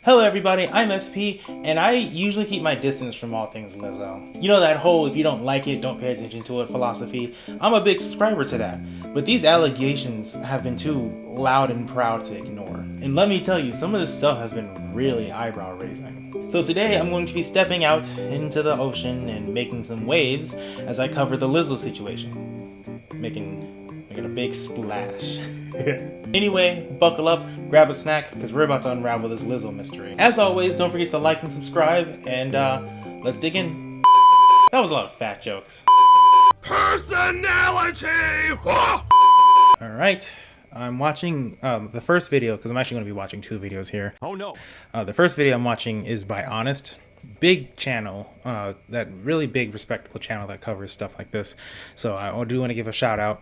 Hello everybody, I'm SP, and I usually keep my distance from all things Lizzo. You know that whole if you don't like it, don't pay attention to it philosophy? I'm a big subscriber to that. But these allegations have been too loud and proud to ignore. And let me tell you, some of this stuff has been really eyebrow raising. So today I'm going to be stepping out into the ocean and making some waves as I cover the Lizzo situation. Making a big splash. Anyway, buckle up, grab a snack, because we're about to unravel this Lizzo mystery. As always, don't forget to like and subscribe, and let's dig in. That was a lot of fat jokes. Personality! Alright, I'm watching the first video, because I'm actually going to be watching two videos here. Oh no. The first video I'm watching is by Honest. Big channel, that really big, respectable channel that covers stuff like this. So I do want to give a shout out.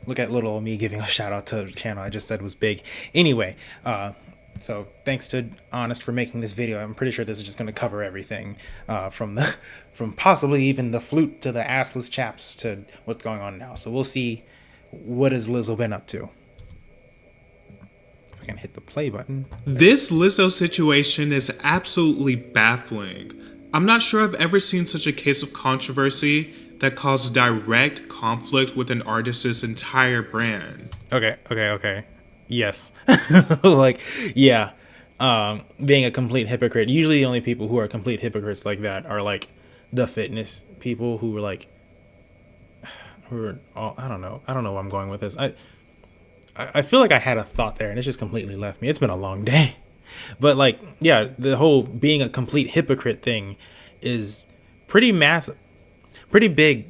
Look at little me giving a shout out to the channel I just said was big. Anyway, so thanks to Honest for making this video. I'm pretty sure this is just going to cover everything, from possibly even the flute to the assless chaps to what's going on now. So we'll see what has Lizzo been up to. If I can hit the play button. This Lizzo situation is absolutely baffling. I'm not sure I've ever seen such a case of controversy that caused direct conflict with an artist's entire brand. Okay. Yes. Like, yeah. Being a complete hypocrite. Usually the only people who are complete hypocrites like that are like the fitness people who are like, I don't know where I'm going with this. I feel like I had a thought there and it's just completely left me. It's been a long day. But like, yeah, the whole being a complete hypocrite thing is pretty massive. Pretty big,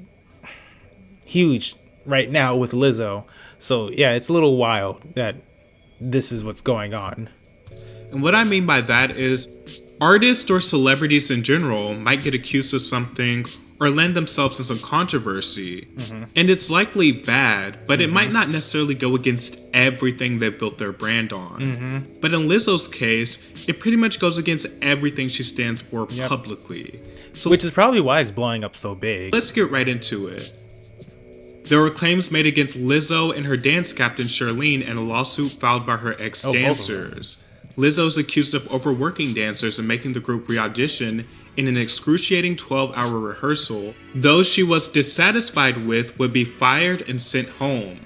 huge right now with Lizzo. So yeah, it's a little wild that this is what's going on. And what I mean by that is artists or celebrities in general might get accused of something or land themselves in some controversy. And it's likely bad, but it might not necessarily go against everything they've built their brand on. But in Lizzo's case, it pretty much goes against everything she stands for publicly. So Which is probably why it's blowing up so big. let's get right into it. There were claims made against Lizzo and her dance captain Charlene in a lawsuit filed by her ex-dancers. Lizzo is accused of overworking dancers and making the group re-audition in an excruciating 12-hour rehearsal. Those she was dissatisfied with would be fired and sent home.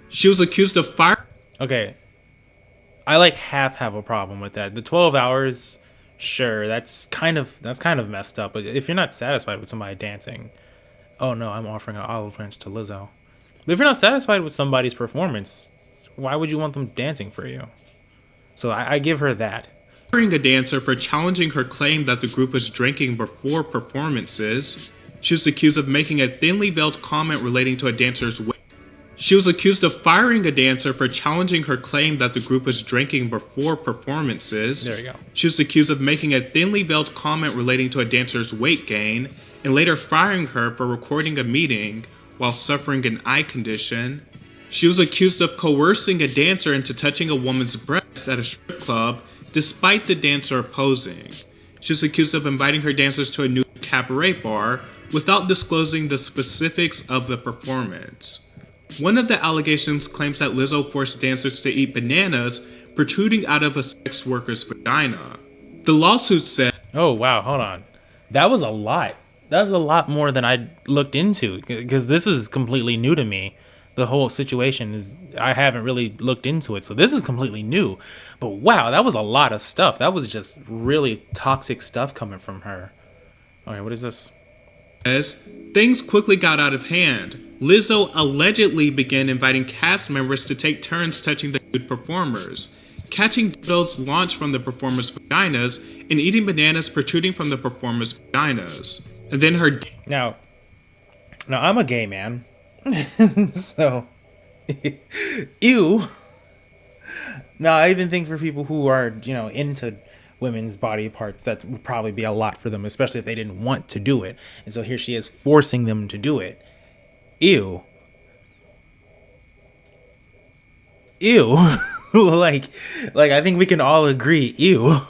She was accused of fire. Okay, I like half have a problem with that. The 12 hours, sure, that's kind of messed up. But if you're not satisfied with somebody dancing, oh no, I'm offering an olive branch to Lizzo. But if you're not satisfied with somebody's performance, why would you want them dancing for you? So I give her that. Firing a dancer for challenging her claim that the group was drinking before performances. She was accused of making a thinly veiled comment relating to a dancer's weight. She was accused of firing a dancer for challenging her claim that the group was drinking before performances. There you go. She was accused of making a thinly veiled comment relating to a dancer's weight gain, and later firing her for recording a meeting while suffering an eye condition. She was accused of coercing a dancer into touching a woman's breast at a strip club, despite the dancer opposing. She was accused of inviting her dancers to a new cabaret bar without disclosing the specifics of the performance. One of the allegations claims that Lizzo forced dancers to eat bananas protruding out of a sex worker's vagina. The lawsuit said, Oh wow, hold on. That was a lot. That was a lot more than I looked into, because this is completely new to me. The whole situation is, I haven't really looked into it, so this is completely new. But wow, that was a lot of stuff. That was just really toxic stuff coming from her. Okay, what is this? As things quickly got out of hand, Lizzo allegedly began inviting cast members to take turns touching the nude performers, catching dildos launched from the performers' vaginas, and eating bananas protruding from the performers' vaginas. And then her... Now I'm a gay man. So, ew. Now, I even think for people who are, into women's body parts, that would probably be a lot for them, especially if they didn't want to do it. And so here she is forcing them to do it. Ew. like I think we can all agree, ew.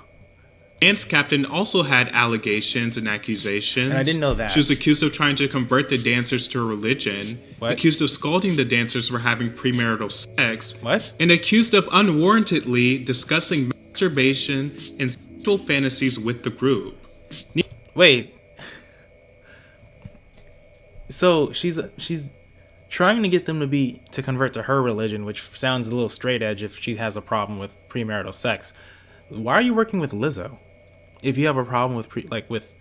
dance captain also had allegations and accusations. And I didn't know that. She was accused of trying to convert the dancers to a religion, What? accused of scalding the dancers for having premarital sex, What? and accused of unwarrantedly discussing masturbation and sexual fantasies with the group. Wait, so she's trying to get them to convert to her religion, which sounds a little straight edge if she has a problem with premarital sex. Why are you working with Lizzo? If you have a problem with with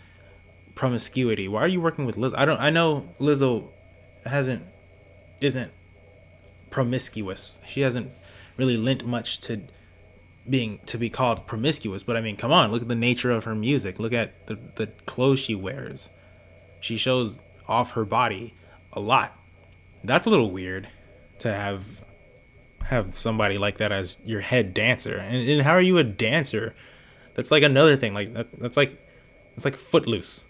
promiscuity, why are you working with Lizzo? I know Lizzo isn't promiscuous. She hasn't really lent much to be called promiscuous, but I mean, come on, look at the nature of her music. Look at the clothes she wears. She shows off her body a lot. That's a little weird to have somebody like that as your head dancer. And how are you a dancer? That's like another thing. Like that's like it's like Footloose.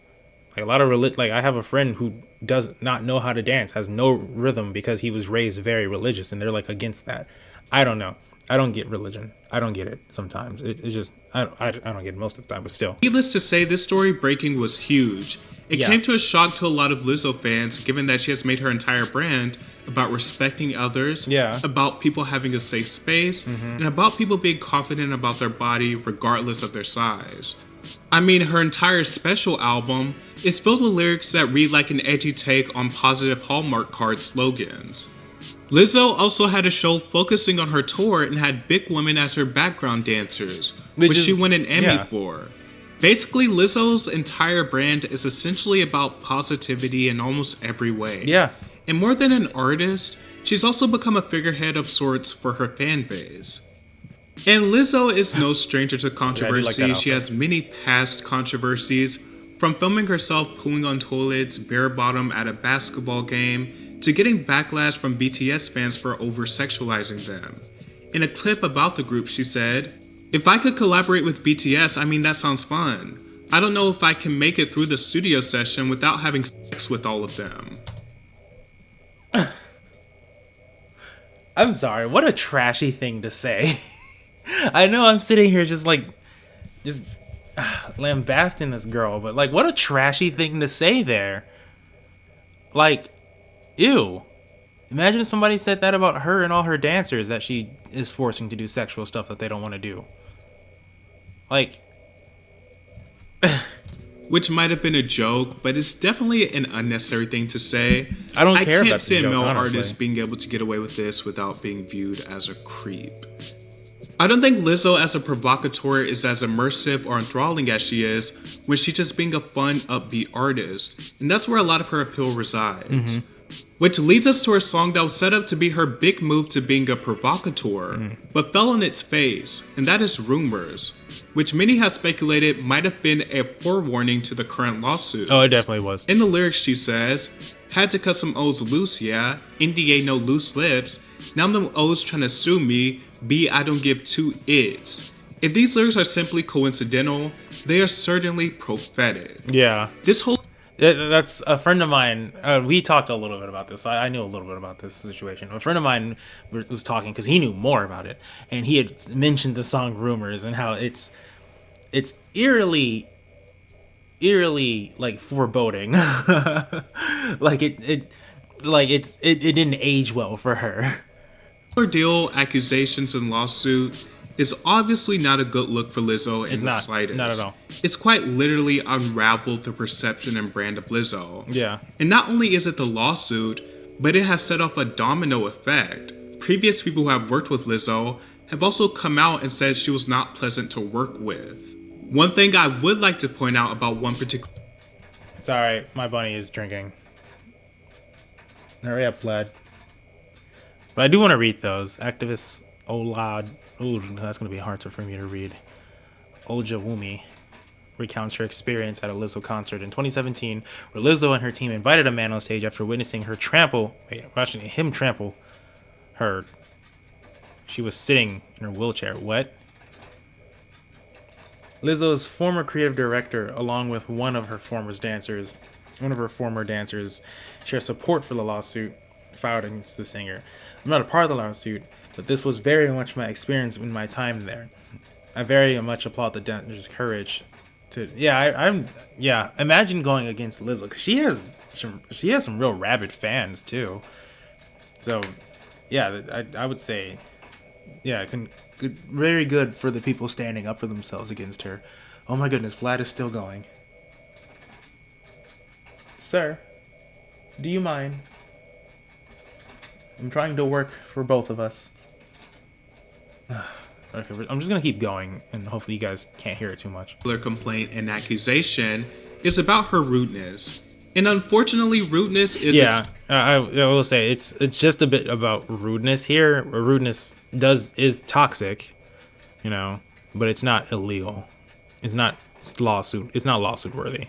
Like a lot of like I have a friend who does not know how to dance, has no rhythm because he was raised very religious, and they're like against that. I don't know. I don't get religion. I don't get it sometimes. It's just I don't get it most of the time, but still. Needless to say, this story breaking was huge. It came to a shock to a lot of Lizzo fans, given that she has made her entire brand about respecting others, about people having a safe space, and about people being confident about their body regardless of their size. I mean, her entire special album is filled with lyrics that read like an edgy take on positive Hallmark card slogans. Lizzo also had a show focusing on her tour and had big women as her background dancers, which she won an Emmy for. Basically, Lizzo's entire brand is essentially about positivity in almost every way. Yeah. And more than an artist, she's also become a figurehead of sorts for her fan base. And Lizzo is no stranger to controversy. Like she has many past controversies, from filming herself pooing on toilets bare bottom at a basketball game, to getting backlash from BTS fans for over-sexualizing them. In a clip about the group, she said, "If I could collaborate with BTS, I mean, that sounds fun. I don't know if I can make it through the studio session without having sex with all of them." I'm sorry, what a trashy thing to say. I know I'm sitting here just lambasting this girl, but like, what a trashy thing to say there. Like, ew. Imagine if somebody said that about her and all her dancers that she is forcing to do sexual stuff that they don't want to do. Like, which might have been a joke, but it's definitely an unnecessary thing to say. I don't care if can't that's see a joke, male honestly. artist being able to get away with this without being viewed as a creep. I don't think Lizzo as a provocateur is as immersive or enthralling as she is when she's just being a fun, upbeat artist. And that's where a lot of her appeal resides. Which leads us to her song that was set up to be her big move to being a provocateur, but fell on its face, and that is Rumors, which many have speculated might have been a forewarning to the current lawsuit. oh, it definitely was. In the lyrics she says, "Had to cut some O's loose, yeah, NDA no loose lips, now them O's trying to sue me, B I don't give two its." If these lyrics are simply coincidental, they are certainly prophetic. Yeah. This whole That's a friend of mine. We talked a little bit about this. I knew a little bit about this situation. A friend of mine was talking because he knew more about it, and he had mentioned the song "Rumors" and how it's eerily like foreboding. Like it didn't age well for her. ordeal, accusations, and lawsuit is obviously not a good look for Lizzo in the slightest. Not at all. It's quite literally unraveled the perception and brand of Lizzo. Yeah. And not only is it the lawsuit, but it has set off a domino effect. Previous people who have worked with Lizzo have also come out and said she was not pleasant to work with. One thing I would like to point out about one particular... It's alright, my bunny is drinking. Hurry up, lad. But I do want to read those. Activist Olad. Ooh, that's going to be hard for me to read. Ojawumi recounts her experience at a Lizzo concert in 2017, where Lizzo and her team invited a man on stage after witnessing watching him trample her. She was sitting in her wheelchair. What? Lizzo's former creative director, along with one of her former dancers, share support for the lawsuit filed against the singer. I'm not a part of the lawsuit, but this was very much my experience in my time there. I very much applaud the dancer's courage to. Imagine going against Lizzo, because she has some real rabid fans too. So, yeah, I would say, yeah, very good for the people standing up for themselves against her. Oh my goodness, Vlad is still going. Sir, do you mind? I'm trying to work for both of us. Okay, I'm just gonna keep going, and hopefully you guys can't hear it too much. Their complaint and accusation is about her rudeness. And unfortunately, rudeness is... I will say, it's just a bit about rudeness here. Rudeness is toxic, you know, but it's not illegal. It's not lawsuit worthy.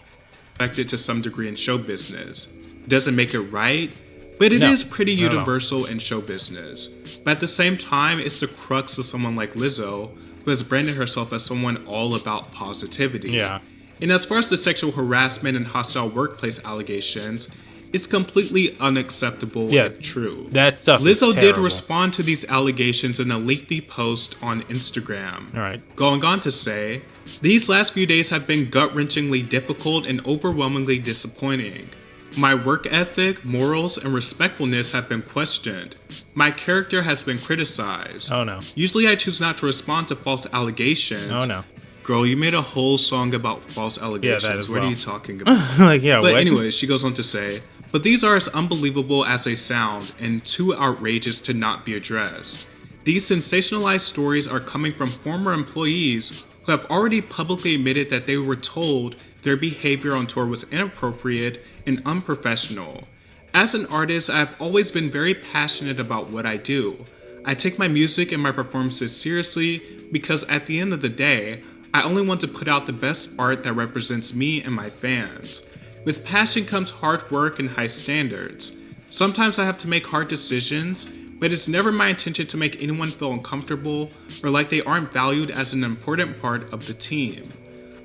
Expected to some degree in show business. Doesn't make it right, but it is pretty universal in show business. But at the same time, it's the crux of someone like Lizzo, who has branded herself as someone all about positivity. Yeah. And as far as the sexual harassment and hostile workplace allegations, it's completely unacceptable if true. That stuff Lizzo did respond to these allegations in a lengthy post on Instagram. All right. Going on to say, these last few days have been gut-wrenchingly difficult and overwhelmingly disappointing. My work ethic, morals, and respectfulness have been questioned. My character has been criticized. Oh no. Usually I choose not to respond to false allegations. Oh no. Girl, you made a whole song about false allegations. Yeah, that as what well. are you talking about? Like, yeah, But what? anyways, she goes on to say, but these are as unbelievable as they sound and too outrageous to not be addressed. These sensationalized stories are coming from former employees who have already publicly admitted that they were told their behavior on tour was inappropriate and unprofessional. As an artist, I've always been very passionate about what I do. I take my music and my performances seriously because at the end of the day, I only want to put out the best art that represents me and my fans. With passion comes hard work and high standards. Sometimes I have to make hard decisions, but it's never my intention to make anyone feel uncomfortable or like they aren't valued as an important part of the team.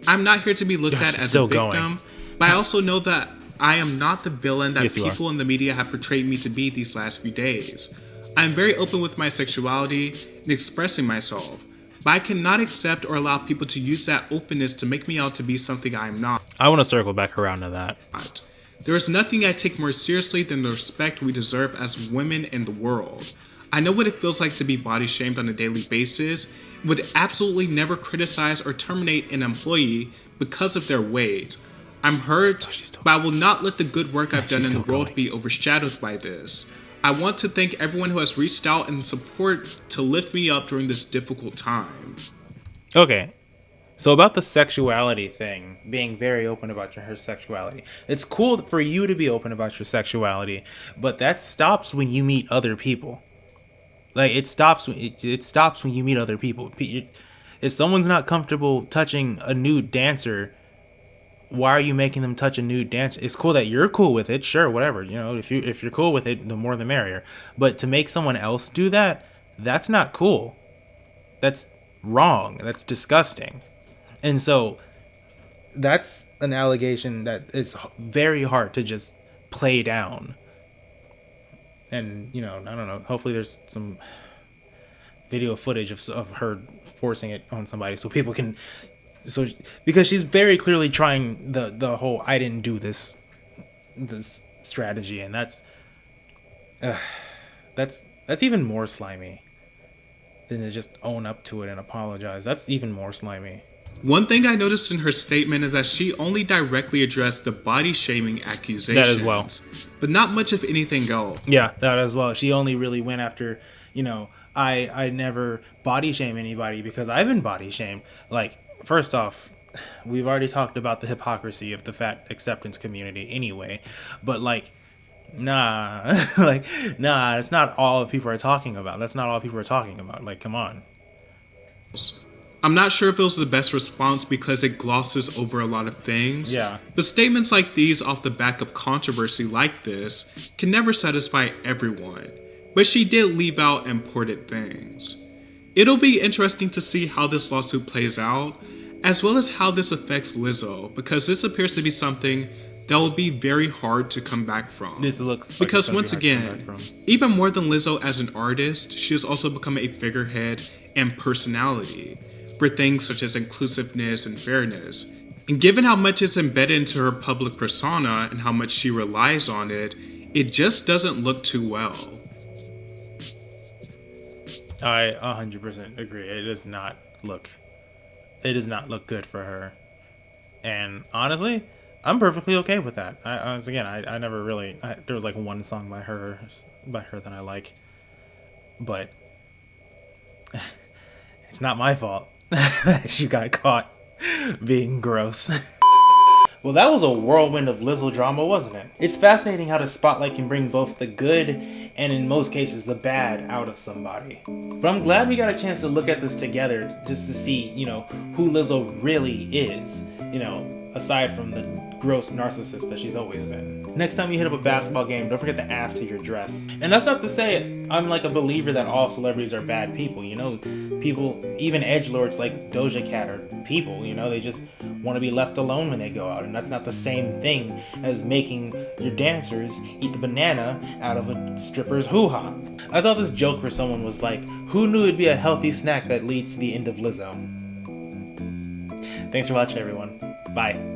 I'm not here to be looked at as a victim, but I also know that I am not the villain that people in the media have portrayed me to be these last few days. I am very open with my sexuality and expressing myself, but I cannot accept or allow people to use that openness to make me out to be something I am not. I want to circle back around to that. There is nothing I take more seriously than the respect we deserve as women in the world. I know what it feels like to be body shamed on a daily basis, and would absolutely never criticize or terminate an employee because of their weight. I'm hurt, but I will not let the good work I've done in the world be overshadowed by this. I want to thank everyone who has reached out and support to lift me up during this difficult time. Okay. So about the sexuality thing, being very open about her sexuality. It's cool for you to be open about your sexuality, but that stops when you meet other people. Like, it stops when you meet other people. If someone's not comfortable touching a nude dancer, why are you making them touch a nude dancer? It's cool that you're cool with it, sure, whatever. You know, if you're cool with it, the more the merrier. But to make someone else do that, that's not cool. That's wrong. That's disgusting. And so that's an allegation that it's very hard to just play down. And, you know, I don't know. Hopefully there's some video footage of her forcing it on somebody so people can... because she's very clearly trying the whole I didn't do this strategy. And that's even more slimy than to just own up to it and apologize. That's even more slimy. One thing I noticed in her statement is that she only directly addressed the body shaming accusations. That as well. But not much of anything else. Yeah, that as well. She only really went after, you know, I never body shame anybody because I've been body shamed. Like, first off, we've already talked about the hypocrisy of the fat acceptance community anyway. But like, nah, it's not all people are talking about. That's not all people are talking about. Like, come on. I'm not sure if it was the best response because it glosses over a lot of things. Yeah. But statements like these off the back of controversy like this can never satisfy everyone. But she did leave out important things. It'll be interesting to see how this lawsuit plays out, as well as how this affects Lizzo, because this appears to be something that will be very hard to come back from. This looks like because once again, even more than Lizzo as an artist, she has also become a figurehead and personality for things such as inclusiveness and fairness. And given how much is embedded into her public persona and how much she relies on it, it just doesn't look too well. I 100% agree. It does not look good for her. And honestly, I'm perfectly okay with that. I never really, there was like one song by her that I like, but it's not my fault that she got caught being gross. Well, that was a whirlwind of Lizzo drama, wasn't it? It's fascinating how the spotlight can bring both the good and, in most cases, the bad out of somebody. But I'm glad we got a chance to look at this together just to see, who Lizzo really is, aside from the gross narcissist that she's always been. Next time you hit up a basketball game, don't forget to ask to your dress. And that's not to say I'm like a believer that all celebrities are bad people, People, even edgelords like Doja Cat are people, they just want to be left alone when they go out. And that's not the same thing as making your dancers eat the banana out of a stripper's hoo-ha. I saw this joke where someone was like, who knew it'd be a healthy snack that leads to the end of Lizzo? Thanks for watching, everyone. Bye.